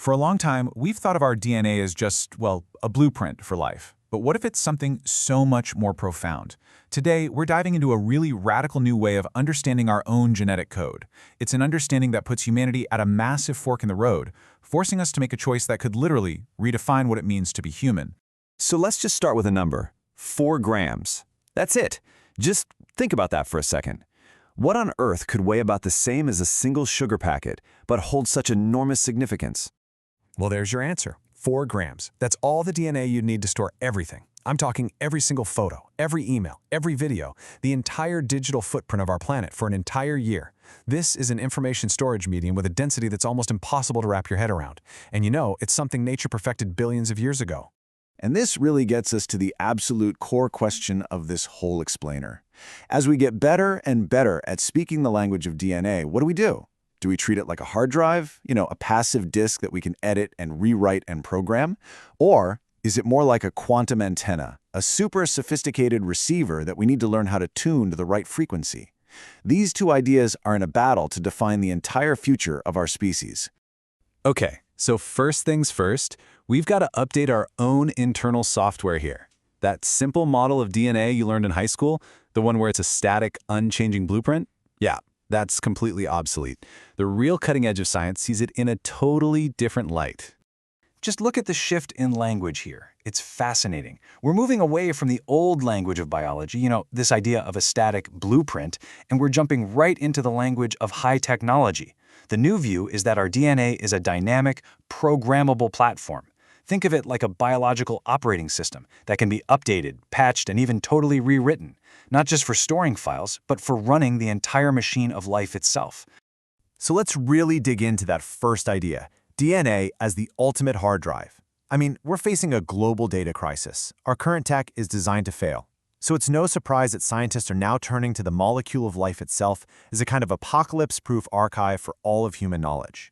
For a long time, we've thought of our DNA as just, well, a blueprint for life. But what if it's something so much more profound? Today, we're diving into a really radical new way of understanding our own genetic code. It's an understanding that puts humanity at a massive fork in the road, forcing us to make a choice that could literally redefine what it means to be human. So let's just start with a number, 4 grams. That's it. Just think about that for a second. What on earth could weigh about the same as a single sugar packet, but hold such enormous significance? Well, there's your answer. 4 grams. That's all the DNA you'd need to store everything. I'm talking every single photo, every email, every video, the entire digital footprint of our planet for an entire year. This is an information storage medium with a density that's almost impossible to wrap your head around. And you know, it's something nature perfected billions of years ago. And this really gets us to the absolute core question of this whole explainer. As we get better and better at speaking the language of DNA, what do? Do we treat it like a hard drive, a passive disk that we can edit and rewrite and program? Or is it more like a quantum antenna, a super sophisticated receiver that we need to learn how to tune to the right frequency? These two ideas are in a battle to define the entire future of our species. Okay, so first things first, we've got to update our own internal software here. That simple model of DNA you learned in high school, the one where it's a static, unchanging blueprint? Yeah, that's completely obsolete. The real cutting edge of science sees it in a totally different light. Just look at the shift in language here. It's fascinating. We're moving away from the old language of biology, this idea of a static blueprint, and we're jumping right into the language of high technology. The new view is that our DNA is a dynamic, programmable platform. Think of it like a biological operating system that can be updated, patched, and even totally rewritten, not just for storing files, but for running the entire machine of life itself. So let's really dig into that first idea, DNA as the ultimate hard drive. I mean, we're facing a global data crisis. Our current tech is designed to fail. So it's no surprise that scientists are now turning to the molecule of life itself as a kind of apocalypse-proof archive for all of human knowledge.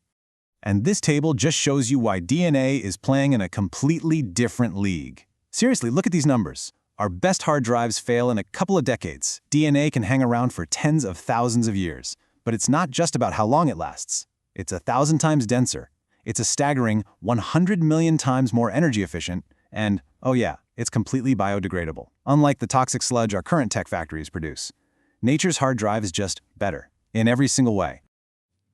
And this table just shows you why DNA is playing in a completely different league. Seriously, look at these numbers. Our best hard drives fail in a couple of decades. DNA can hang around for tens of thousands of years. But it's not just about how long it lasts. It's 1,000 times denser. It's a staggering 100 million times more energy efficient, and, oh yeah, it's completely biodegradable, unlike the toxic sludge our current tech factories produce. Nature's hard drive is just better, in every single way.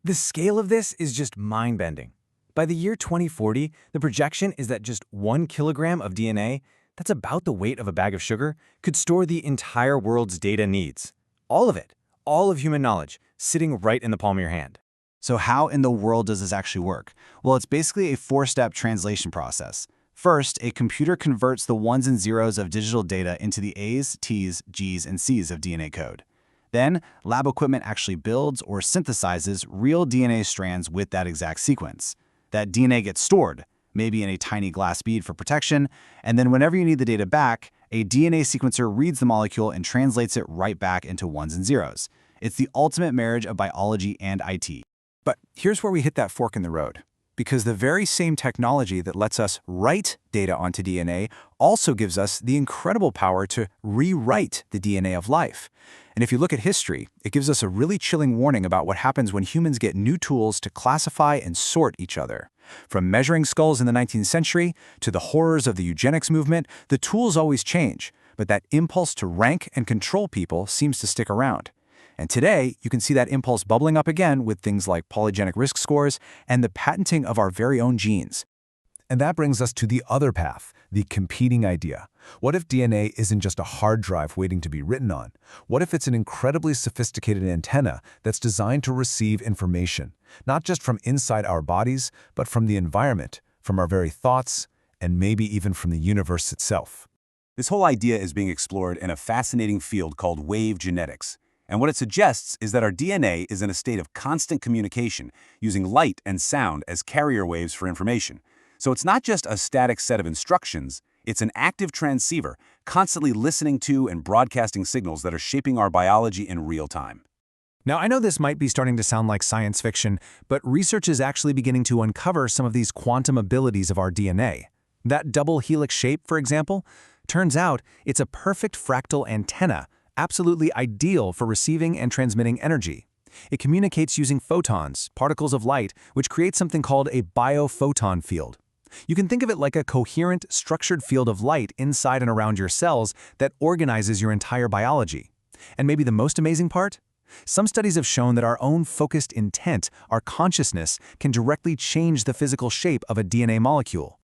The scale of this is just mind-bending. By the year 2040, the projection is that just 1 kilogram of DNA, that's about the weight of a bag of sugar, could store the entire world's data needs. All of it, all of human knowledge, sitting right in the palm of your hand. So how in the world does this actually work? Well, it's basically a 4-step translation process. First, a computer converts the ones and zeros of digital data into the A's, T's, G's, and C's of DNA code. Then, lab equipment actually builds or synthesizes real DNA strands with that exact sequence. That DNA gets stored, maybe in a tiny glass bead for protection, and then whenever you need the data back, a DNA sequencer reads the molecule and translates it right back into ones and zeros. It's the ultimate marriage of biology and IT. But here's where we hit that fork in the road. Because the very same technology that lets us write data onto DNA also gives us the incredible power to rewrite the DNA of life. And if you look at history, it gives us a really chilling warning about what happens when humans get new tools to classify and sort each other. From measuring skulls in the 19th century to the horrors of the eugenics movement, the tools always change, but that impulse to rank and control people seems to stick around. And today, you can see that impulse bubbling up again with things like polygenic risk scores and the patenting of our very own genes. And that brings us to the other path, the competing idea. What if DNA isn't just a hard drive waiting to be written on? What if it's an incredibly sophisticated antenna that's designed to receive information, not just from inside our bodies, but from the environment, from our very thoughts, and maybe even from the universe itself? This whole idea is being explored in a fascinating field called wave genetics. And what it suggests is that our DNA is in a state of constant communication, using light and sound as carrier waves for information. So it's not just a static set of instructions, it's an active transceiver, constantly listening to and broadcasting signals that are shaping our biology in real time. Now, I know this might be starting to sound like science fiction, but research is actually beginning to uncover some of these quantum abilities of our DNA. That double helix shape, for example, turns out it's a perfect fractal antenna, absolutely ideal for receiving and transmitting energy. It communicates using photons, particles of light, which create something called a biophoton field. You can think of it like a coherent, structured field of light inside and around your cells that organizes your entire biology. And maybe the most amazing part? Some studies have shown that our own focused intent, our consciousness, can directly change the physical shape of a DNA molecule.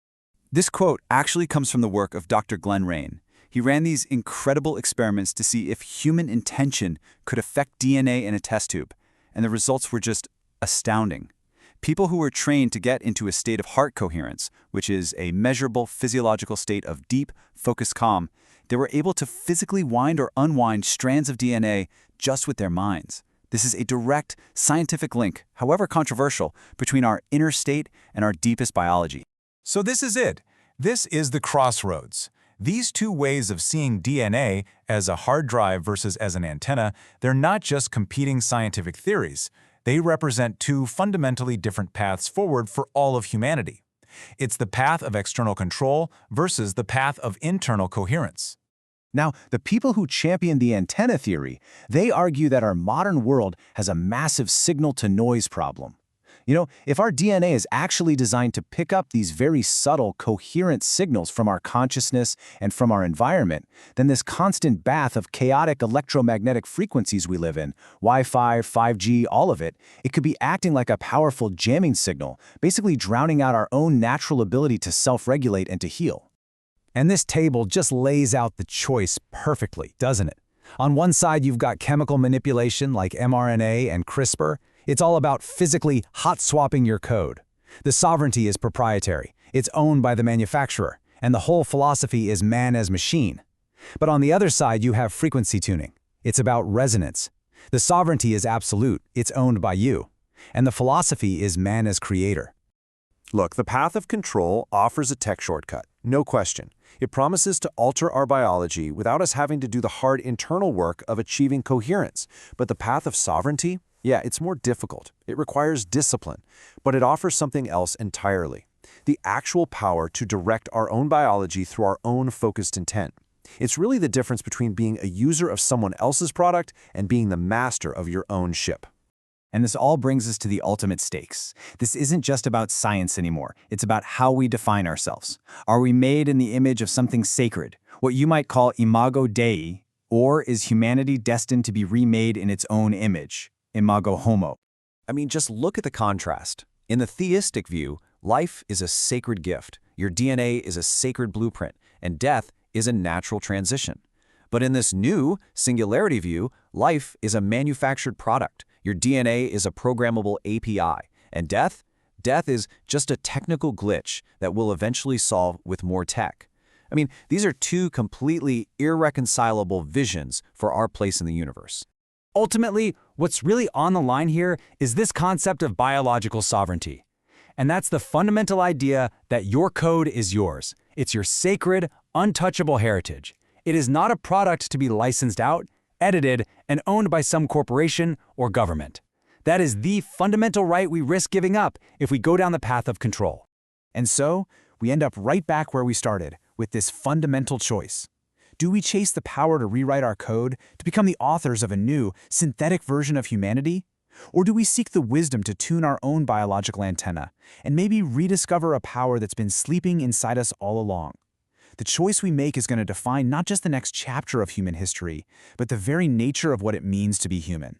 This quote actually comes from the work of Dr. Glenn Rain. He ran these incredible experiments to see if human intention could affect DNA in a test tube, and the results were just astounding. People who were trained to get into a state of heart coherence, which is a measurable physiological state of deep, focused calm, they were able to physically wind or unwind strands of DNA just with their minds. This is a direct scientific link, however controversial, between our inner state and our deepest biology. So this is it. This is the crossroads. These two ways of seeing DNA as a hard drive versus as an antenna, they're not just competing scientific theories. They represent two fundamentally different paths forward for all of humanity. It's the path of external control versus the path of internal coherence. Now, the people who champion the antenna theory, they argue that our modern world has a massive signal-to-noise problem. You know, if our DNA is actually designed to pick up these very subtle, coherent signals from our consciousness and from our environment, then this constant bath of chaotic electromagnetic frequencies we live in, Wi-Fi, 5G, all of it, it could be acting like a powerful jamming signal, basically drowning out our own natural ability to self-regulate and to heal. And this table just lays out the choice perfectly, doesn't it? On one side, you've got chemical manipulation like mRNA and CRISPR. It's all about physically hot-swapping your code. The sovereignty is proprietary. It's owned by the manufacturer, and the whole philosophy is man as machine. But on the other side, you have frequency tuning. It's about resonance. The sovereignty is absolute. It's owned by you. And the philosophy is man as creator. Look, the path of control offers a tech shortcut, no question. It promises to alter our biology without us having to do the hard internal work of achieving coherence. But the path of sovereignty? Yeah, it's more difficult. It requires discipline, but it offers something else entirely. The actual power to direct our own biology through our own focused intent. It's really the difference between being a user of someone else's product and being the master of your own ship. And this all brings us to the ultimate stakes. This isn't just about science anymore. It's about how we define ourselves. Are we made in the image of something sacred, what you might call imago Dei, or is humanity destined to be remade in its own image, imago Homo? I mean, just look at the contrast. In the theistic view, life is a sacred gift. Your DNA is a sacred blueprint, and death is a natural transition. But in this new singularity view, life is a manufactured product. Your DNA is a programmable API. And death? Death is just a technical glitch that we'll eventually solve with more tech. I mean, these are two completely irreconcilable visions for our place in the universe. Ultimately, what's really on the line here is this concept of biological sovereignty. And that's the fundamental idea that your code is yours. It's your sacred, untouchable heritage. It is not a product to be licensed out, edited, and owned by some corporation or government. That is the fundamental right we risk giving up if we go down the path of control. And so, we end up right back where we started, with this fundamental choice. Do we chase the power to rewrite our code, to become the authors of a new, synthetic version of humanity? Or do we seek the wisdom to tune our own biological antenna, and maybe rediscover a power that's been sleeping inside us all along? The choice we make is going to define not just the next chapter of human history, but the very nature of what it means to be human.